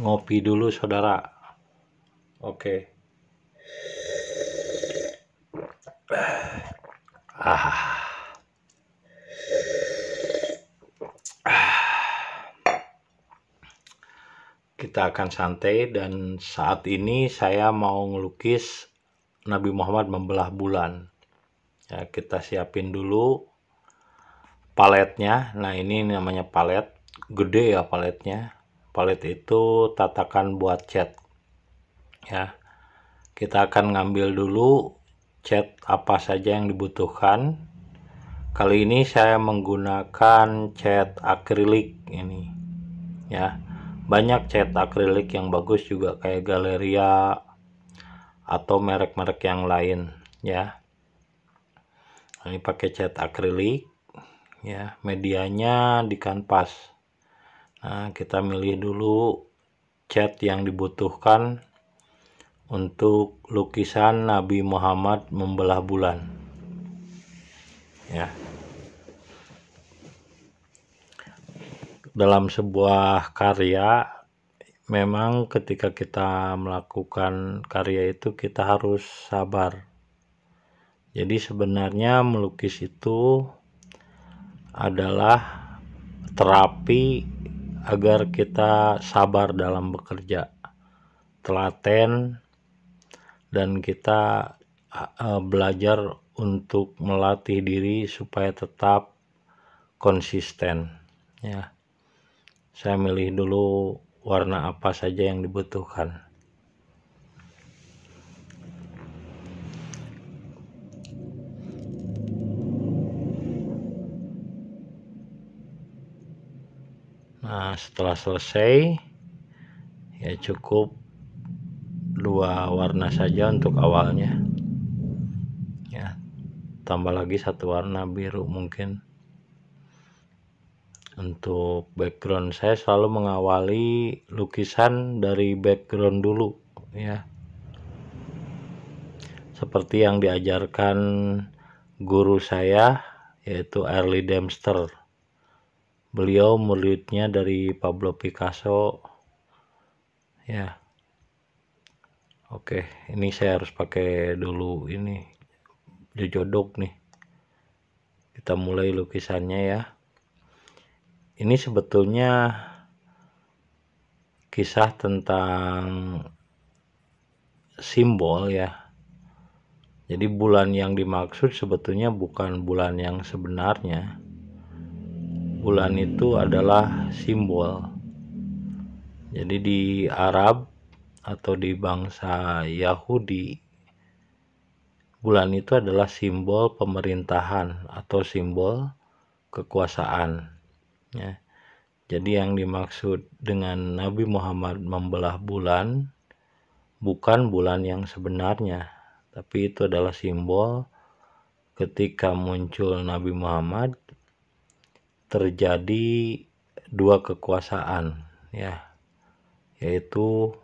Ngopi dulu saudara. Oke. Kita akan santai dan saat ini saya mau ngelukis Nabi Muhammad membelah bulan. Ya, kita siapin dulu paletnya. Nah, ini namanya palet. Gede ya paletnya. Palet itu tatakan buat cat. Ya. Kita akan ngambil dulu cat apa saja yang dibutuhkan. Kali ini saya menggunakan cat akrilik ini. Ya. Banyak cat akrilik yang bagus juga kayak Galeria atau merek-merek yang lain ya. Ini pakai cat akrilik ya, medianya di kanvas. Nah, kita milih dulu cat yang dibutuhkan untuk lukisan Nabi Muhammad membelah bulan ya. Dalam sebuah karya memang ketika kita melakukan karya itu kita harus sabar. Jadi sebenarnya melukis itu adalah terapi agar kita sabar dalam bekerja, telaten, dan kita belajar untuk melatih diri supaya tetap konsisten ya. Saya milih dulu warna apa saja yang dibutuhkan. Nah, setelah selesai ya cukup 2 warna saja untuk awalnya ya, tambah lagi 1 warna biru mungkin. Untuk background saya selalu mengawali lukisan dari background dulu ya, seperti yang diajarkan guru saya yaitu Early Dempster. Beliau muridnya dari Pablo Picasso ya. Oke, ini saya harus pakai dulu ini jodok nih. Kita mulai lukisannya ya. Ini sebetulnya kisah tentang simbol ya. Jadi bulan yang dimaksud sebetulnya bukan bulan yang sebenarnya. Bulan itu adalah simbol. Jadi di Arab atau di bangsa Yahudi, bulan itu adalah simbol pemerintahan atau simbol kekuasaan ya. Jadi yang dimaksud dengan Nabi Muhammad membelah bulan bukan bulan yang sebenarnya, tapi itu adalah simbol ketika muncul Nabi Muhammad terjadi 2 kekuasaan ya, yaitu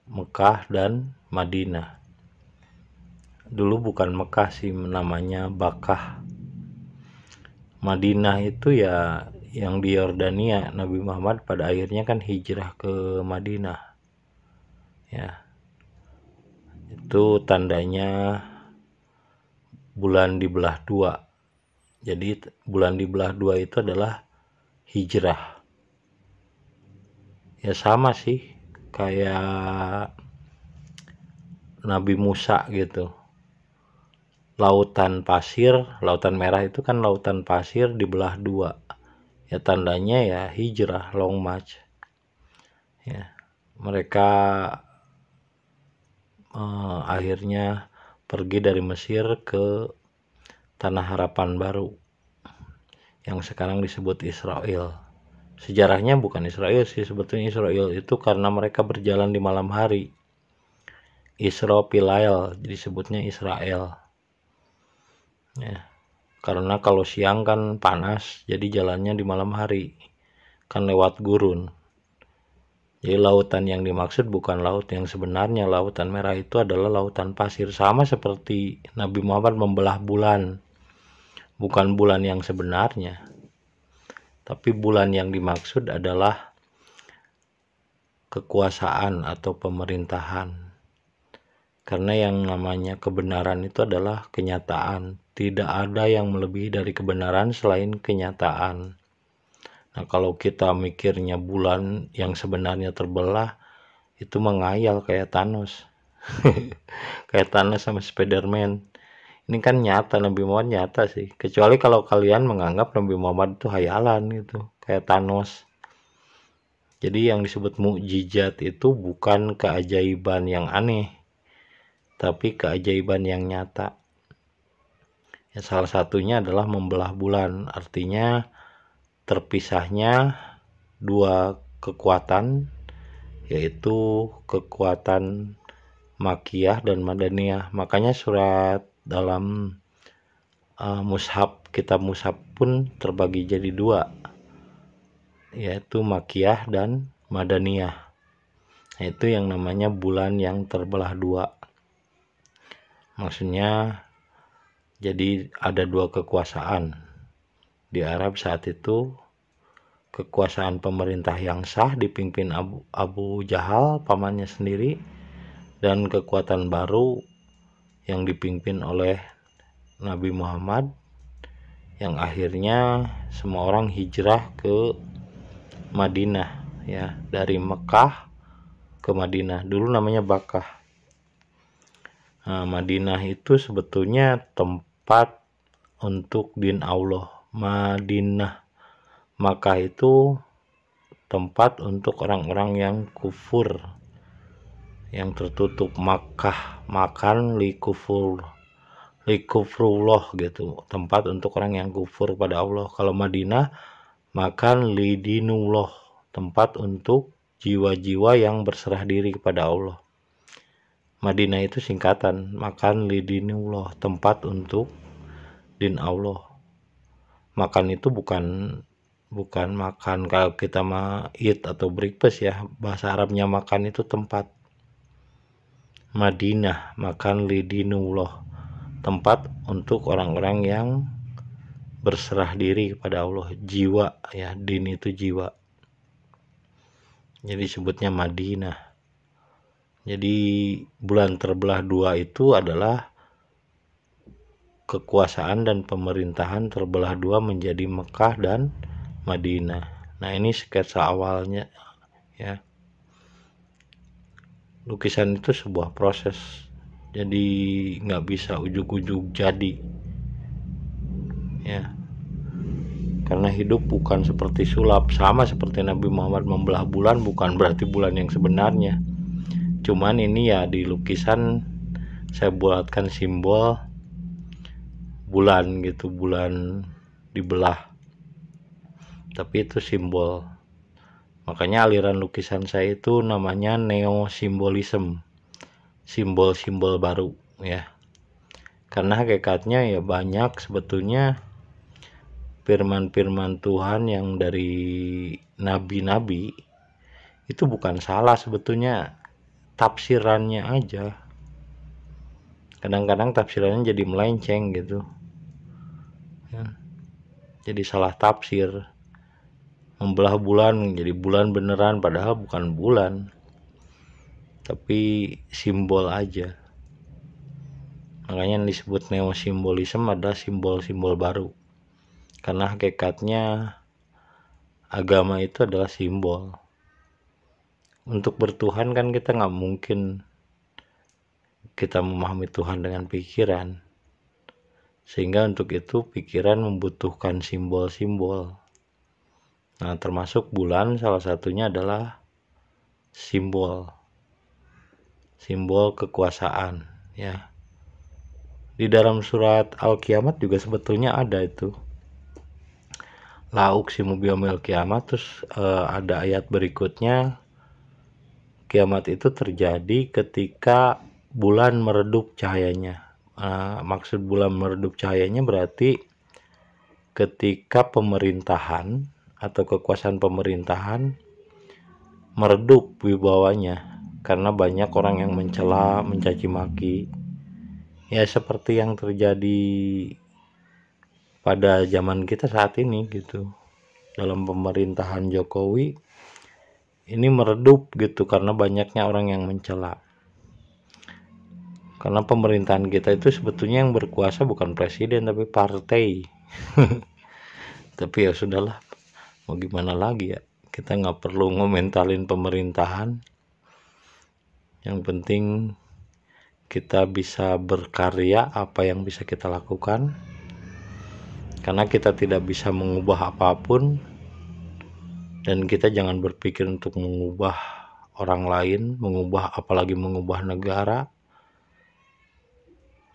Mekah dan Madinah. Dulu bukan Mekah sih, namanya Bakkah. Madinah itu ya yang di Yordania. Nabi Muhammad pada akhirnya kan hijrah ke Madinah ya. Itu tandanya bulan dibelah 2. Jadi bulan dibelah 2 itu adalah hijrah. Ya sama sih kayak Nabi Musa gitu. Lautan pasir, lautan merah itu kan lautan pasir dibelah 2. Ya tandanya ya hijrah, long march. Ya, mereka akhirnya pergi dari Mesir ke Tanah Harapan Baru yang sekarang disebut Israel. Sejarahnya bukan Israel sih, sebetulnya Israel itu karena mereka berjalan di malam hari. Isra Pilail disebutnya Israel ya, karena kalau siang kan panas, jadi jalannya di malam hari kan lewat gurun. Jadi lautan yang dimaksud bukan laut yang sebenarnya. Lautan merah itu adalah lautan pasir, sama seperti Nabi Muhammad membelah bulan, bukan bulan yang sebenarnya, tapi bulan yang dimaksud adalah kekuasaan atau pemerintahan. Karena yang namanya kebenaran itu adalah kenyataan. Tidak ada yang melebihi dari kebenaran selain kenyataan. Nah, kalau kita mikirnya bulan yang sebenarnya terbelah, itu mengayal kayak Thanos. Kayak Thanos sama Spiderman. Ini kan nyata, Nabi Muhammad nyata sih. Kecuali kalau kalian menganggap Nabi Muhammad itu hayalan gitu, kayak Thanos. Jadi yang disebut mukjizat itu bukan keajaiban yang aneh, tapi keajaiban yang nyata. Ya, salah satunya adalah membelah bulan, artinya terpisahnya dua kekuatan, yaitu kekuatan Makkiyah dan Madaniyah. Makanya surat dalam mushaf, kitab mushaf pun terbagi jadi dua, yaitu Makkiyah dan Madaniyah. Nah, itu yang namanya bulan yang terbelah dua. Maksudnya jadi ada dua kekuasaan di Arab saat itu. Kekuasaan pemerintah yang sah dipimpin Abu Jahal, pamannya sendiri, dan kekuatan baru yang dipimpin oleh Nabi Muhammad, yang akhirnya semua orang hijrah ke Madinah, ya, dari Mekah ke Madinah. Dulu namanya Bakkah. Nah, Madinah itu sebetulnya tempat untuk din Allah. Madinah, Makkah itu tempat untuk orang-orang yang kufur, yang tertutup. Makkah, makan likufrullah gitu, tempat untuk orang yang kufur pada Allah. Kalau Madinah, makan lidinullah, tempat untuk jiwa-jiwa yang berserah diri kepada Allah. Madinah itu singkatan, makan lidinullah, tempat untuk din Allah. Makan itu bukan makan kalau kita mah eat atau breakfast ya. Bahasa Arabnya makan itu tempat. Madinah, makan lidinullah, tempat untuk orang-orang yang berserah diri kepada Allah. Jiwa, ya, din itu jiwa. Jadi sebutnya Madinah. Jadi bulan terbelah dua itu adalah kekuasaan dan pemerintahan terbelah dua menjadi Mekah dan Madinah. Nah, ini sketsa awalnya, ya. Lukisan itu sebuah proses, jadi nggak bisa ujuk-ujuk jadi, ya. Karena hidup bukan seperti sulap. Sama seperti Nabi Muhammad membelah bulan, bukan berarti bulan yang sebenarnya. Cuman ini ya di lukisan saya buatkan simbol bulan gitu, bulan dibelah. Tapi itu simbol. Makanya aliran lukisan saya itu namanya neosimbolisme, simbol-simbol baru, ya. Karena hakikatnya ya banyak sebetulnya firman-firman Tuhan yang dari nabi-nabi itu bukan salah, sebetulnya tafsirannya aja. Kadang-kadang tafsirannya jadi melenceng gitu, ya. Jadi salah tafsir. Membelah bulan jadi bulan beneran, padahal bukan bulan, tapi simbol aja. Makanya yang disebut neosimbolisme adalah simbol-simbol baru. Karena hakikatnya agama itu adalah simbol. Untuk bertuhan kan kita nggak mungkin kita memahami Tuhan dengan pikiran. Sehingga untuk itu pikiran membutuhkan simbol-simbol. Nah, termasuk bulan salah satunya adalah simbol kekuasaan, ya. Di dalam surat Al-Qiyamah juga sebetulnya ada itu. La uqsimu biyaumil qiyamah, terus ada ayat berikutnya, kiamat itu terjadi ketika bulan meredup cahayanya. Maksud bulan meredup cahayanya berarti ketika pemerintahan atau kekuasaan pemerintahan meredup wibawanya karena banyak orang yang mencela, mencaci maki, ya seperti yang terjadi pada zaman kita saat ini gitu. Dalam pemerintahan Jokowi ini meredup gitu karena banyaknya orang yang mencela. Karena pemerintahan kita itu sebetulnya yang berkuasa bukan presiden tapi partai. Tapi ya sudahlah, mau gimana lagi ya, kita nggak perlu ngomentarin pemerintahan. Yang penting kita bisa berkarya apa yang bisa kita lakukan, karena kita tidak bisa mengubah apapun, dan kita jangan berpikir untuk mengubah orang lain, apalagi mengubah negara.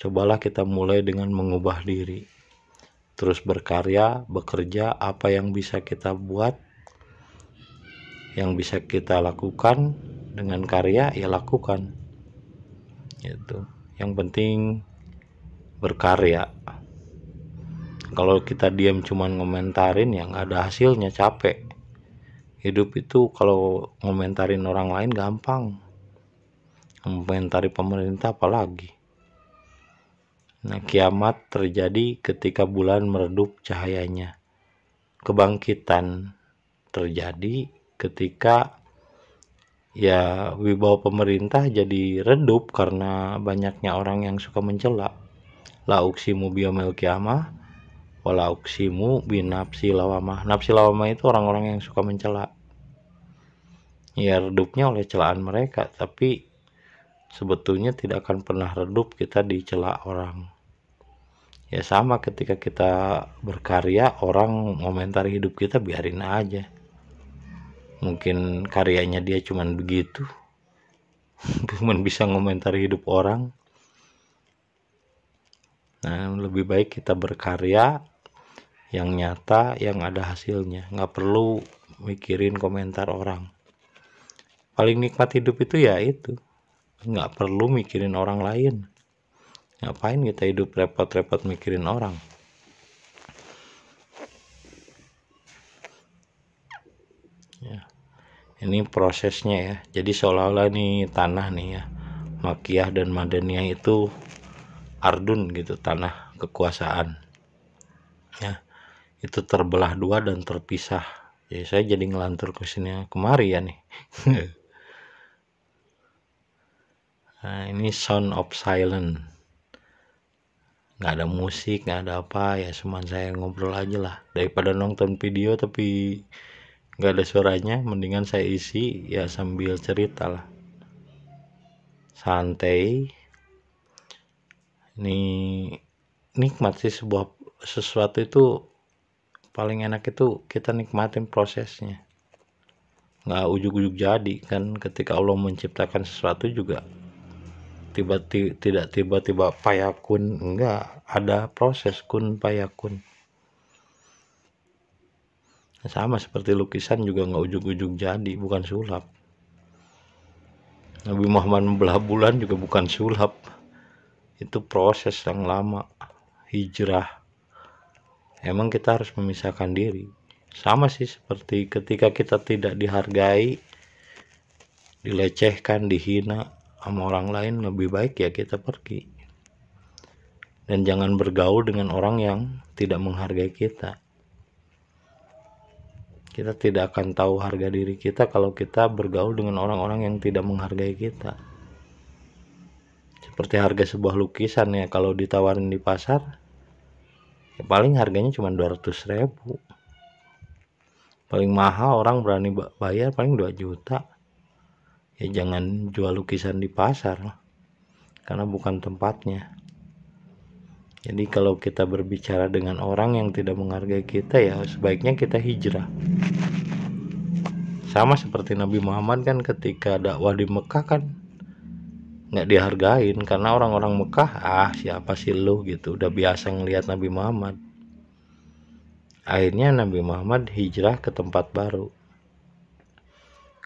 Cobalah kita mulai dengan mengubah diri, terus berkarya, bekerja, apa yang bisa kita buat, yang bisa kita lakukan dengan karya, ya lakukan. Gitu. Yang penting berkarya. Kalau kita diam cuman ngomentarin ya nggak ada hasilnya, capek. Hidup itu kalau ngomentarin orang lain gampang, ngomentari pemerintah apalagi. Nah, kiamat terjadi ketika bulan meredup cahayanya. Kebangkitan terjadi ketika ya wibawa pemerintah jadi redup karena banyaknya orang yang suka mencela. La uksimu biyaumil qiyamah wala uksimu binafsi lawamah. Nafsi lawamah itu orang-orang yang suka mencela. Ya redupnya oleh celaan mereka, tapi sebetulnya tidak akan pernah redup kita dicela orang. Ya sama ketika kita berkarya, orang komentari hidup kita biarin aja. Mungkin karyanya dia cuman begitu, cuman bisa ngomentari hidup orang. Nah, lebih baik kita berkarya yang nyata, yang ada hasilnya. Nggak perlu mikirin komentar orang. Paling nikmat hidup itu ya itu, nggak perlu mikirin orang lain. Ngapain kita hidup repot-repot mikirin orang? Ya, ini prosesnya ya. Jadi seolah-olah nih tanah nih ya, Makkiyah dan Madaniyah itu ardun gitu, tanah kekuasaan. Ya, itu terbelah dua dan terpisah. Jadi saya jadi ngelantur ke sini kemari ya nih. Nah, ini Sound of Silence. Nggak ada musik, nggak ada apa ya, cuman saya ngobrol aja lah. Daripada nonton video tapi nggak ada suaranya, mendingan saya isi ya sambil cerita lah, santai. Ini nikmat sih, sesuatu itu paling enak itu kita nikmatin prosesnya, nggak ujuk-ujuk jadi kan. Ketika Allah menciptakan sesuatu juga tidak tiba-tiba payakun, enggak, ada proses kun payakun. Sama seperti lukisan juga nggak ujuk-ujuk jadi, bukan sulap. Nabi Muhammad membelah bulan juga bukan sulap, itu proses yang lama, hijrah. Emang kita harus memisahkan diri. Sama sih seperti ketika kita tidak dihargai, dilecehkan, dihina sama orang lain, lebih baik ya kita pergi. Dan jangan bergaul dengan orang yang tidak menghargai kita. Kita tidak akan tahu harga diri kita kalau kita bergaul dengan orang-orang yang tidak menghargai kita. Seperti harga sebuah lukisan ya, kalau ditawarin di pasar ya paling harganya cuma 200.000. Paling mahal orang berani bayar paling 2 juta. Ya jangan jual lukisan di pasar, karena bukan tempatnya. Jadi kalau kita berbicara dengan orang yang tidak menghargai kita ya sebaiknya kita hijrah. Sama seperti Nabi Muhammad kan, ketika dakwah di Mekah kan nggak dihargain karena orang-orang Mekah, siapa sih lu gitu, udah biasa ngelihat Nabi Muhammad. Akhirnya Nabi Muhammad hijrah ke tempat baru,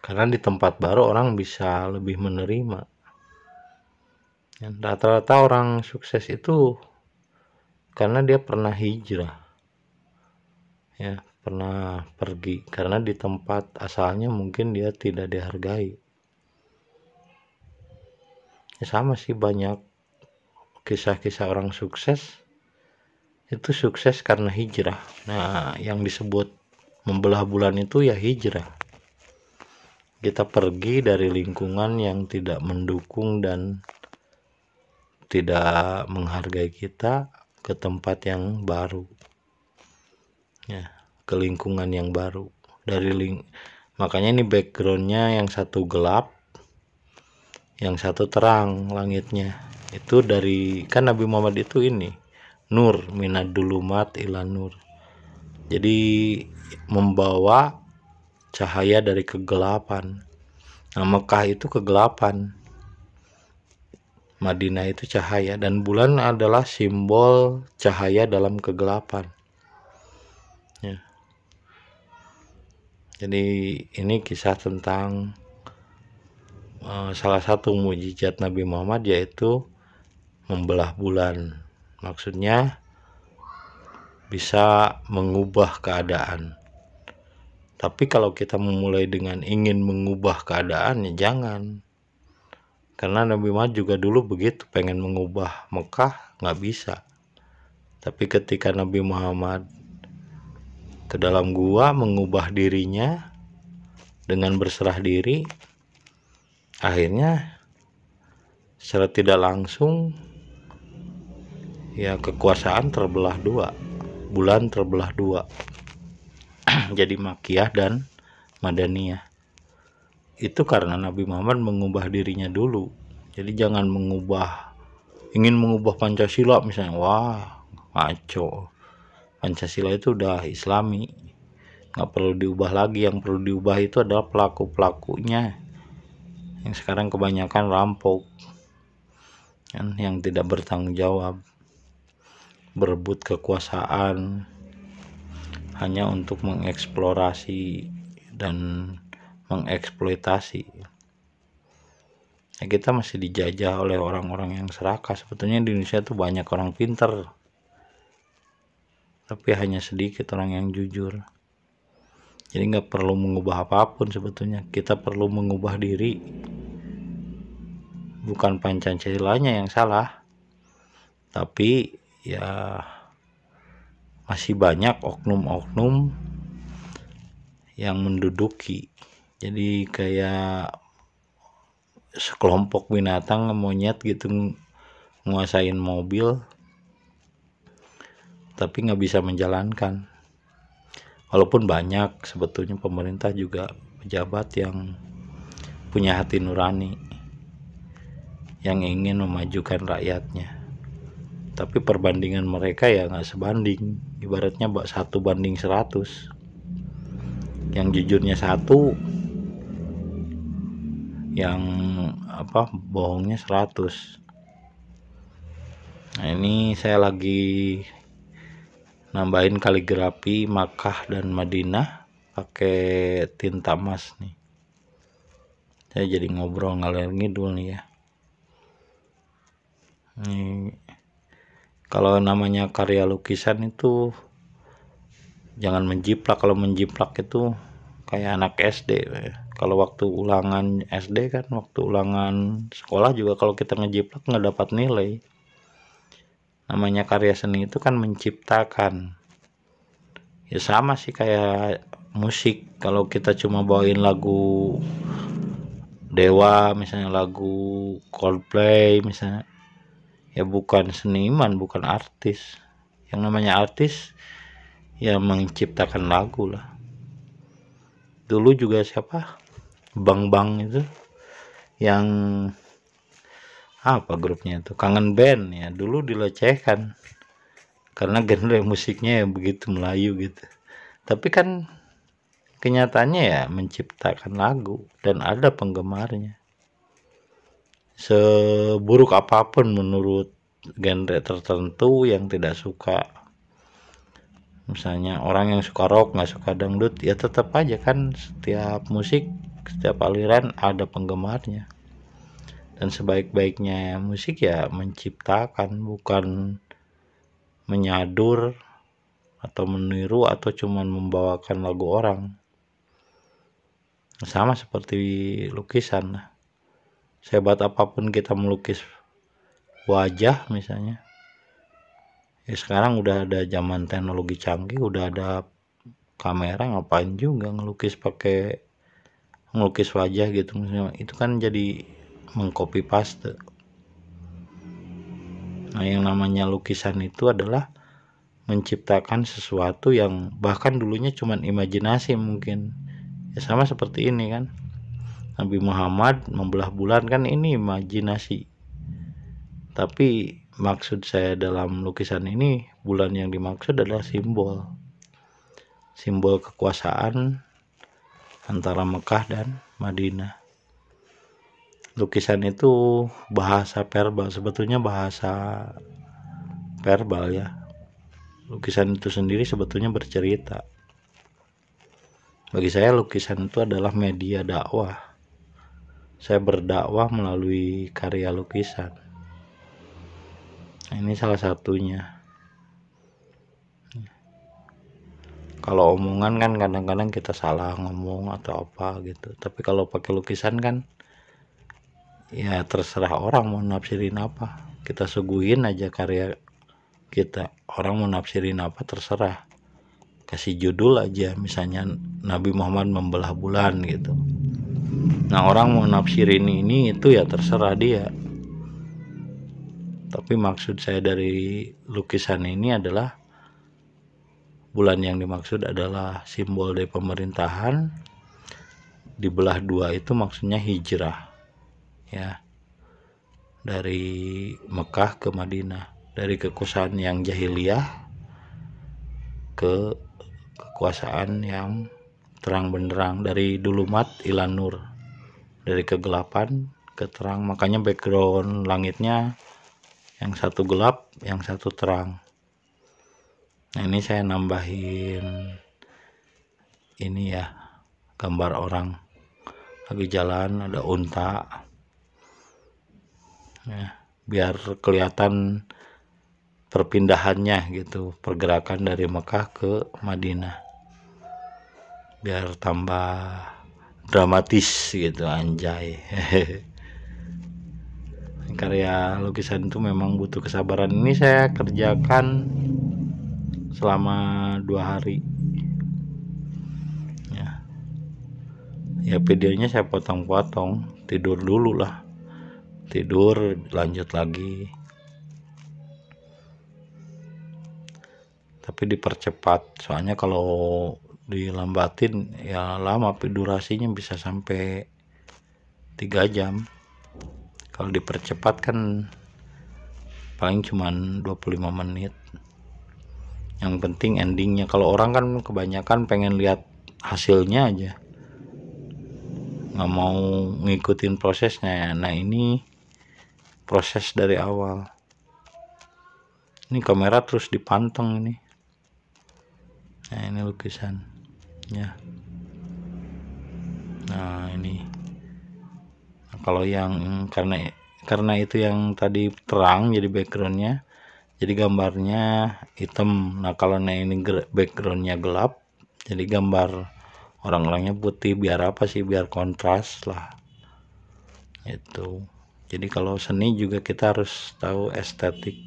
karena di tempat baru orang bisa lebih menerima. Dan rata-rata orang sukses itu karena dia pernah hijrah ya, pernah pergi, karena di tempat asalnya mungkin dia tidak dihargai. Ya sama sih, banyak kisah-kisah orang sukses itu sukses karena hijrah. Nah, yang disebut membelah bulan itu ya hijrah kita pergi dari lingkungan yang tidak mendukung dan tidak menghargai kita ke tempat yang baru, ya, ke lingkungan yang baru. Makanya ini backgroundnya yang satu gelap, yang satu terang langitnya. Itu dari, kan Nabi Muhammad itu ini nur, minad dulumat ila nur, jadi membawa cahaya dari kegelapan. Nah, Mekah itu kegelapan, Madinah itu cahaya, dan bulan adalah simbol cahaya dalam kegelapan, ya. Jadi ini kisah tentang salah satu mukjizat Nabi Muhammad, yaitu membelah bulan. Maksudnya bisa mengubah keadaan. Tapi kalau kita memulai dengan ingin mengubah keadaan, ya jangan. Karena Nabi Muhammad juga dulu begitu, pengen mengubah Mekah, nggak bisa. Tapi ketika Nabi Muhammad ke dalam gua mengubah dirinya dengan berserah diri, akhirnya secara tidak langsung ya kekuasaan terbelah dua, bulan terbelah dua jadi Makkiyah dan Madaniyah. Itu karena Nabi Muhammad mengubah dirinya dulu. Jadi jangan ingin mengubah Pancasila misalnya, wah ngaco, Pancasila itu udah Islami, nggak perlu diubah lagi. Yang perlu diubah itu adalah pelaku-pelakunya, yang sekarang kebanyakan rampok, kan, yang tidak bertanggung jawab, berebut kekuasaan hanya untuk mengeksplorasi dan mengeksploitasi. Ya, kita masih dijajah oleh orang-orang yang serakah. Sebetulnya di Indonesia tuh banyak orang pinter, tapi hanya sedikit orang yang jujur. Jadi nggak perlu mengubah apapun sebetulnya. Kita perlu mengubah diri. Bukan Pancasilanya yang salah, tapi ya masih banyak oknum-oknum yang menduduki. Jadi kayak sekelompok binatang monyet gitu nguasain mobil, tapi nggak bisa menjalankan. Walaupun banyak sebetulnya pemerintah juga pejabat yang punya hati nurani, yang ingin memajukan rakyatnya, tapi perbandingan mereka ya nggak sebanding. Ibaratnya 1:100, yang jujurnya 1, yang bohongnya 100. Nah, ini saya lagi nambahin kaligrafi Makkah dan Madinah pakai tinta emas nih. Saya jadi ngobrol ngalor ngidul nih ya. Nih, kalau namanya karya lukisan itu jangan menjiplak. Kalau menjiplak itu kayak anak SD. Kalau waktu ulangan SD kan, waktu ulangan sekolah juga kalau kita ngejiplak nggak dapat nilai. Namanya karya seni itu kan menciptakan. Ya sama sih kayak musik. Kalau kita cuma bawain lagu Dewa misalnya, lagu Coldplay misalnya, ya bukan seniman, bukan artis. Yang namanya artis ya menciptakan lagu lah. Dulu juga siapa, Bang itu yang grupnya itu, Kangen Band ya, dulu dilecehkan karena genre musiknya ya begitu Melayu gitu. Tapi kan kenyataannya ya menciptakan lagu dan ada penggemarnya. Seburuk apapun menurut genre tertentu yang tidak suka, misalnya orang yang suka rock nggak suka dangdut, ya tetap aja kan setiap musik, setiap aliran ada penggemarnya. Dan sebaik-baiknya musik ya menciptakan, bukan menyadur atau meniru atau cuman membawakan lagu orang. Sama seperti lukisan lah. Sehebat apapun kita melukis wajah misalnya, ya sekarang udah ada zaman teknologi canggih, udah ada kamera, ngapain juga ngelukis pakai melukis wajah gitu misalnya, itu kan jadi mengcopy paste. Nah, yang namanya lukisan itu adalah menciptakan sesuatu yang bahkan dulunya cuman imajinasi mungkin. Ya sama seperti ini kan. Nabi Muhammad membelah bulan kan ini imajinasi. Tapi maksud saya dalam lukisan ini, bulan yang dimaksud adalah simbol. Simbol kekuasaan antara Mekah dan Madinah. Lukisan itu bahasa verbal, sebetulnya bahasa verbal ya. Lukisan itu sendiri sebetulnya bercerita. Bagi saya lukisan itu adalah media dakwah. Saya berdakwah melalui karya lukisan. Ini salah satunya. Kalau omongan kan kadang-kadang kita salah ngomong atau apa gitu. Tapi kalau pakai lukisan kan ya terserah orang mau nafsirin apa. Kita suguhin aja karya kita. Orang mau nafsirin apa terserah. Kasih judul aja misalnya Nabi Muhammad membelah bulan gitu. Nah, orang mau nafsirin ini itu ya terserah dia. Tapi maksud saya dari lukisan ini adalah bulan yang dimaksud adalah simbol dari pemerintahan. Dibelah dua itu maksudnya hijrah ya, dari Mekah ke Madinah, dari kekuasaan yang jahiliyah ke kekuasaan yang terang benderang, dari dulumat ila nur, dari kegelapan ke terang. Makanya background langitnya yang satu gelap, yang satu terang. Nah, ini saya nambahin ini ya, gambar orang lagi jalan, ada unta ya, biar kelihatan perpindahannya gitu, pergerakan dari Mekah ke Madinah, biar tambah dramatis gitu, anjay. Karya lukisan itu memang butuh kesabaran. Ini saya kerjakan selama 2 hari ya, videonya saya potong-potong, tidur dulu lah, tidur lanjut lagi, tapi dipercepat soalnya kalau dilambatin ya lama, durasinya bisa sampai 3 jam. Kalau dipercepat kan paling cuman 25 menit. Yang penting endingnya. Kalau orang kan kebanyakan pengen lihat hasilnya aja, nggak mau ngikutin prosesnya. Nah, ini proses dari awal. Ini kamera terus dipanteng ini. Nah, ini lukisan ya. Nah, ini. Nah, kalau yang karena itu yang tadi terang jadi backgroundnya, jadi gambarnya hitam. Nah, kalau ini backgroundnya gelap, jadi gambar orang-orangnya putih. Biar apa sih? Biar kontras lah itu. Jadi kalau seni juga kita harus tahu estetik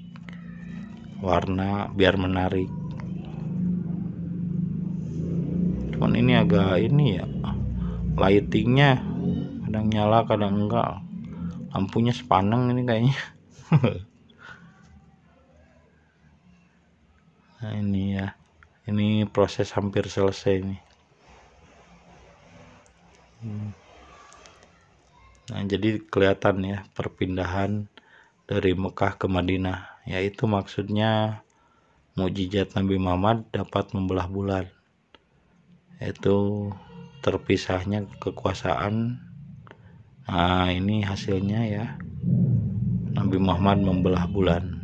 warna biar menarik. Cuman ini agak ini ya, lightingnya kadang nyala kadang enggak, lampunya sepaneng ini kayaknya. Nah, ini ya, ini proses hampir selesai nih. Nah, jadi kelihatan ya perpindahan dari Mekah ke Madinah, yaitu maksudnya mukjizat Nabi Muhammad dapat membelah bulan, yaitu terpisahnya kekuasaan. Nah, ini hasilnya ya, Nabi Muhammad membelah bulan,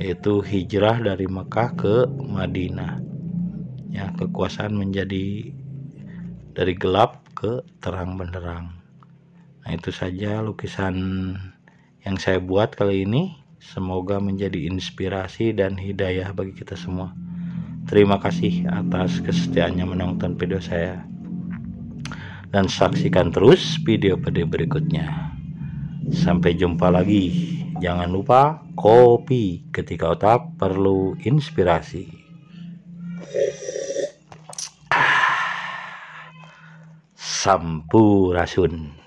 yaitu hijrah dari Mekah ke Madinah ya, kekuasaan menjadi dari gelap ke terang benderang. Nah, itu saja lukisan yang saya buat kali ini. Semoga menjadi inspirasi dan hidayah bagi kita semua. Terima kasih atas kesetiaannya menonton video saya, dan saksikan terus video-video berikutnya. Sampai jumpa lagi. Jangan lupa kopi ketika otak perlu inspirasi. Sampurasun.